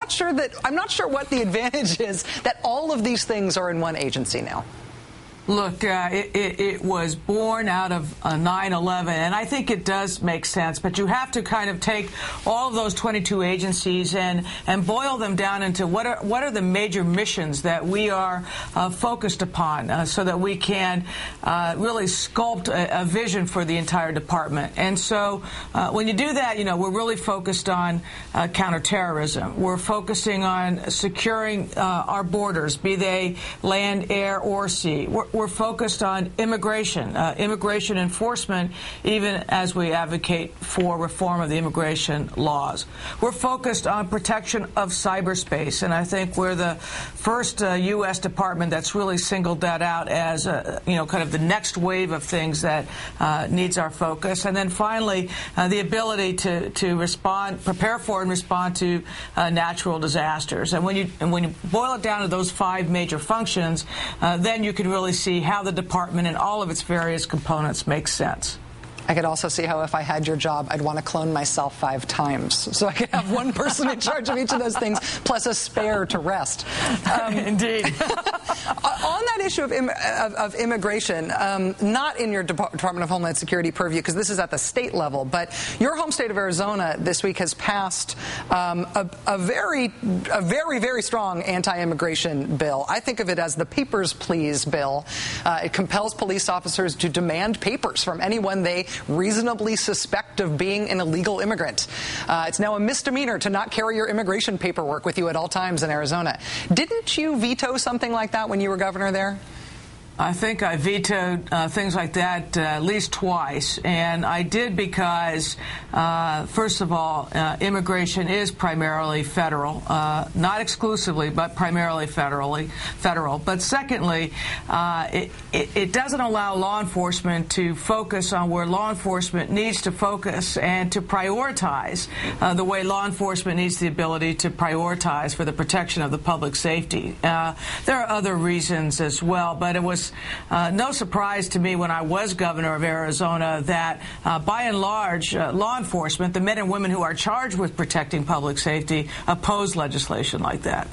not sure what the advantage is that all of these things are in one agency now. Look, it was born out of 9/11, and I think it does make sense. But you have to kind of take all of those 22 agencies and boil them down into what are the major missions that we are focused upon, so that we can really sculpt a vision for the entire department. And so when you do that, we're really focused on counterterrorism. We're focusing on securing our borders, be they land, air, or sea. We're focused on immigration enforcement, even as we advocate for reform of the immigration laws. We're focused on protection of cyberspace, and I think we're the first U.S. department that's really singled that out as kind of the next wave of things that needs our focus. And then finally, the ability to respond, prepare for and respond to natural disasters. And when you boil it down to those 5 major functions, then you can really see how the department and all of its various components make sense. I could also see how if I had your job, I'd want to clone myself 5 times. So I could have one person in charge of each of those things, plus a spare to rest. Indeed. On that issue of immigration, not in your Department of Homeland Security purview, because this is at the state level, but your home state of Arizona this week has passed a very, very strong anti-immigration bill. I think of it as the Papers, Please bill. It compels police officers to demand papers from anyone they reasonably suspect of being an illegal immigrant. It's now a misdemeanor to not carry your immigration paperwork with you at all times in Arizona. Didn't you veto something like that when you were governor there? I think I vetoed things like that at least twice, and I did because, first of all, immigration is primarily federal, not exclusively, but primarily federal. But secondly, it doesn't allow law enforcement to focus on where law enforcement needs to focus and to prioritize the way law enforcement needs the ability to prioritize for the protection of the public safety. There are other reasons as well, but it was no surprise to me when I was governor of Arizona that, by and large, law enforcement, the men and women who are charged with protecting public safety, oppose legislation like that.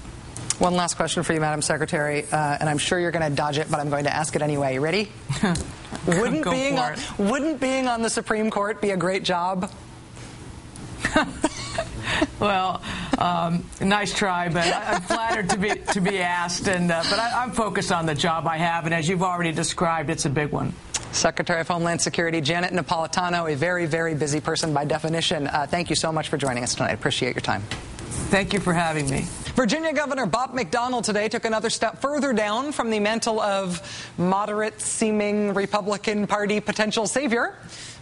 One last question for you, Madam Secretary, and I'm sure you're going to dodge it, but I'm going to ask it anyway. You ready? Wouldn't being on the Supreme Court be a great job? Well, nice try, but I'm flattered to be asked, but I'm focused on the job I have, and as you've already described, it's a big one. Secretary of Homeland Security Janet Napolitano, a very, very busy person by definition. Thank you so much for joining us tonight. I appreciate your time. Thank you for having me. Virginia Governor Bob McDonnell today took another step further down from the mantle of moderate-seeming Republican Party potential savior.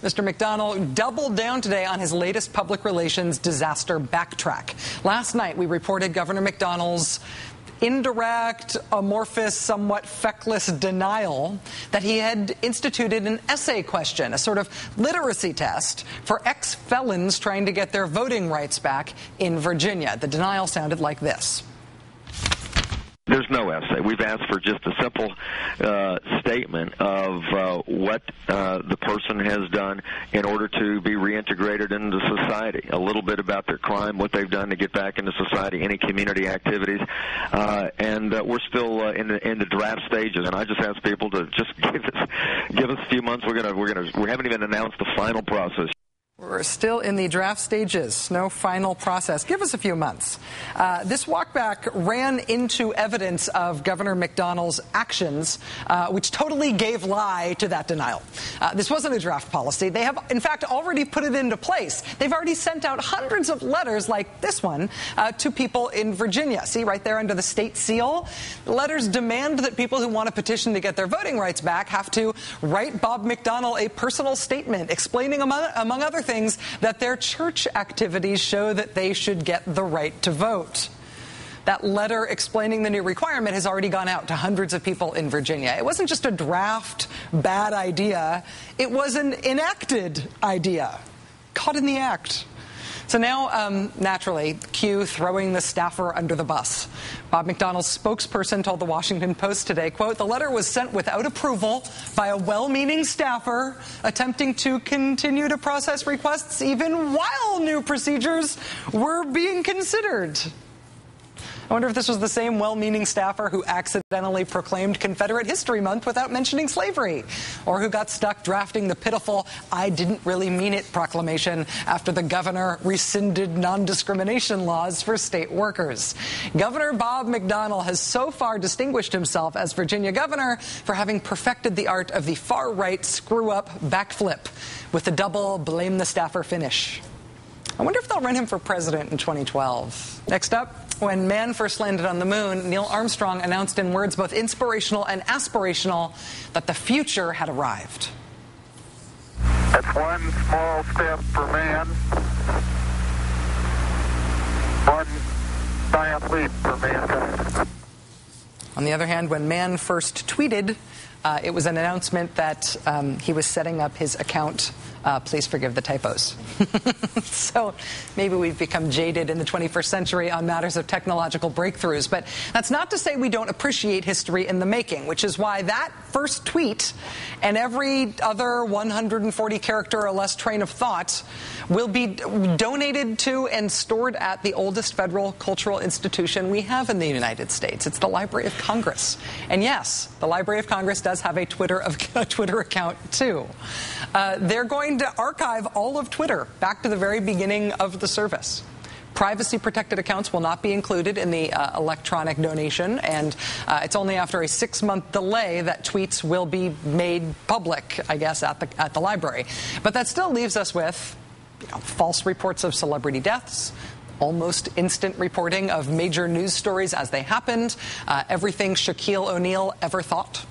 Mr. McDonnell doubled down today on his latest public relations disaster backtrack. Last night, we reported Governor McDonnell's indirect, amorphous, somewhat feckless denial that he had instituted an essay question, a sort of literacy test for ex-felons trying to get their voting rights back in Virginia. The denial sounded like this. There's no essay. We've asked for just a simple statement of what the person has done in order to be reintegrated into society, a little bit about their crime, what they've done to get back into society, any community activities, and we're still in the draft stages. And I just ask people to just give us a few months. We haven't even announced the final process. We're still in the draft stages. No final process. Give us a few months. This walkback ran into evidence of Governor McDonnell's actions, which totally gave lie to that denial. This wasn't a draft policy. They have, in fact, already put it into place. They've already sent out hundreds of letters like this one to people in Virginia. See, right there under the state seal? The letters demand that people who want to petition to get their voting rights back have to write Bob McDonnell a personal statement explaining, among other things, that their church activities show that they should get the right to vote. That letter explaining the new requirement has already gone out to hundreds of people in Virginia. It wasn't just a draft bad idea. It was an enacted idea, caught in the act. So now, naturally, cue throwing the staffer under the bus. Bob McDonnell's spokesperson told the Washington Post today, quote, "The letter was sent without approval by a well-meaning staffer attempting to continue to process requests even while new procedures were being considered." I wonder if this was the same well-meaning staffer who accidentally proclaimed Confederate History Month without mentioning slavery, or who got stuck drafting the pitiful "I didn't really mean it" proclamation after the governor rescinded non-discrimination laws for state workers. Governor Bob McDonnell has so far distinguished himself as Virginia governor for having perfected the art of the far-right screw-up backflip with the double blame the staffer finish. I wonder if they'll run him for president in 2012. Next up, when man first landed on the moon, Neil Armstrong announced in words both inspirational and aspirational that the future had arrived. That's one small step for man, one giant leap for mankind. On the other hand, when man first tweeted, it was an announcement that he was setting up his account. Please forgive the typos. So maybe we've become jaded in the 21st century on matters of technological breakthroughs. But that's not to say we don't appreciate history in the making, which is why that first tweet and every other 140 character or less train of thought will be donated to and stored at the oldest federal cultural institution we have in the United States. It's the Library of Congress. And yes, the Library of Congress does have a Twitter account too. They're going to archive all of Twitter back to the very beginning of the service. Privacy-protected accounts will not be included in the electronic donation, and it's only after a 6-month delay that tweets will be made public, I guess, at the library. But that still leaves us with false reports of celebrity deaths, almost instant reporting of major news stories as they happened, everything Shaquille O'Neal ever thought,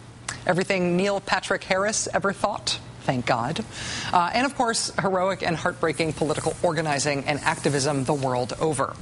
everything Neil Patrick Harris ever thought. Thank God. And, of course, heroic and heartbreaking political organizing and activism the world over.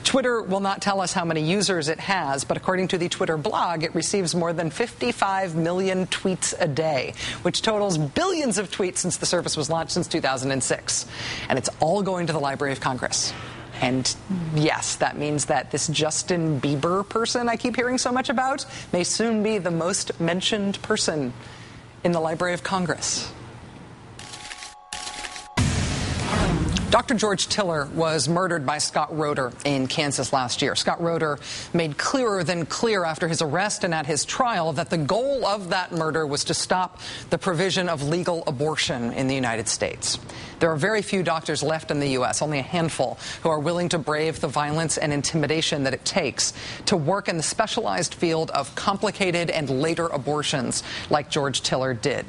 Twitter will not tell us how many users it has, but according to the Twitter blog, it receives more than 55 million tweets a day, which totals billions of tweets since the service was launched since 2006. And it's all going to the Library of Congress. And yes, that means that this Justin Bieber person I keep hearing so much about may soon be the most mentioned person in the Library of Congress. Dr. George Tiller was murdered by Scott Roeder in Kansas last year. Scott Roeder made clearer than clear after his arrest and at his trial that the goal of that murder was to stop the provision of legal abortion in the United States. There are very few doctors left in the U.S., only a handful, who are willing to brave the violence and intimidation that it takes to work in the specialized field of complicated and later abortions like George Tiller did.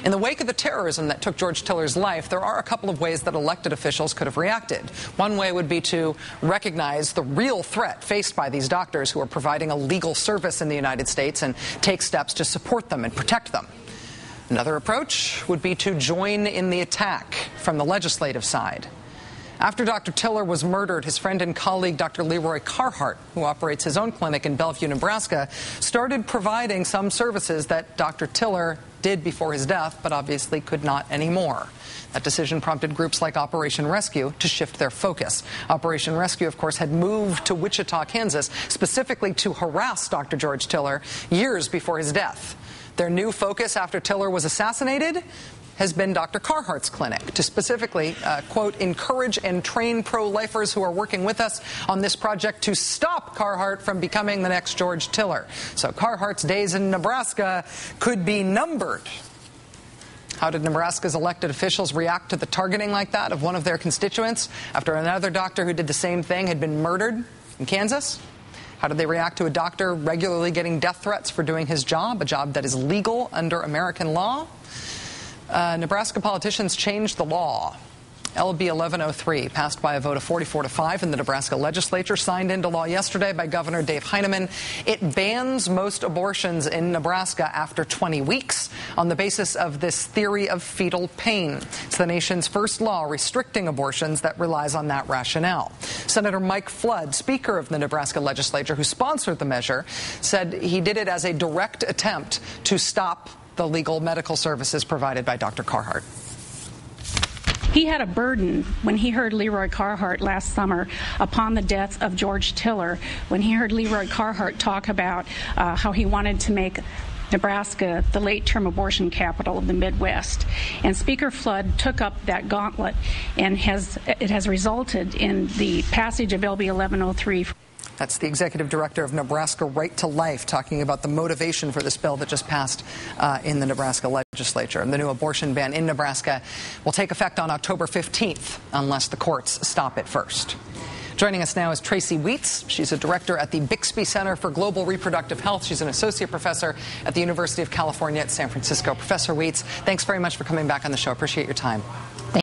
In the wake of the terrorism that took George Tiller's life, there are a couple of ways that elected officials could have reacted. One way would be to recognize the real threat faced by these doctors who are providing a legal service in the United States and take steps to support them and protect them. Another approach would be to join in the attack from the legislative side. After Dr. Tiller was murdered, his friend and colleague, Dr. Leroy Carhart, who operates his own clinic in Bellevue, Nebraska, started providing some services that Dr. Tiller did before his death, but obviously could not anymore. That decision prompted groups like Operation Rescue to shift their focus. Operation Rescue, of course, had moved to Wichita, Kansas, specifically to harass Dr. George Tiller years before his death. Their new focus after Tiller was assassinated has been Dr. Carhart's clinic to specifically, quote, encourage and train pro-lifers who are working with us on this project to stop Carhart from becoming the next George Tiller. So Carhart's days in Nebraska could be numbered. How did Nebraska's elected officials react to the targeting like that of one of their constituents after another doctor who did the same thing had been murdered in Kansas? How did they react to a doctor regularly getting death threats for doing his job, a job that is legal under American law? Nebraska politicians changed the law. LB 1103, passed by a vote of 44-5 in the Nebraska legislature, signed into law yesterday by Governor Dave Fineman. It bans most abortions in Nebraska after 20 weeks on the basis of this theory of fetal pain. It's the nation's first law restricting abortions that relies on that rationale. Senator Mike Flood, Speaker of the Nebraska legislature, who sponsored the measure, said he did it as a direct attempt to stop the legal medical services provided by Dr. Carhart. He had a burden when he heard Leroy Carhart last summer upon the death of George Tiller, when he heard Leroy Carhart talk about how he wanted to make Nebraska the late-term abortion capital of the Midwest. And Speaker Flood took up that gauntlet, and it has resulted in the passage of LB 1103. That's the executive director of Nebraska Right to Life talking about the motivation for this bill that just passed in the Nebraska legislature. And the new abortion ban in Nebraska will take effect on October 15th unless the courts stop it first. Joining us now is Tracy Weitz. She's a director at the Bixby Center for Global Reproductive Health. She's an associate professor at the University of California at San Francisco. Professor Weitz, thanks very much for coming back on the show. Appreciate your time.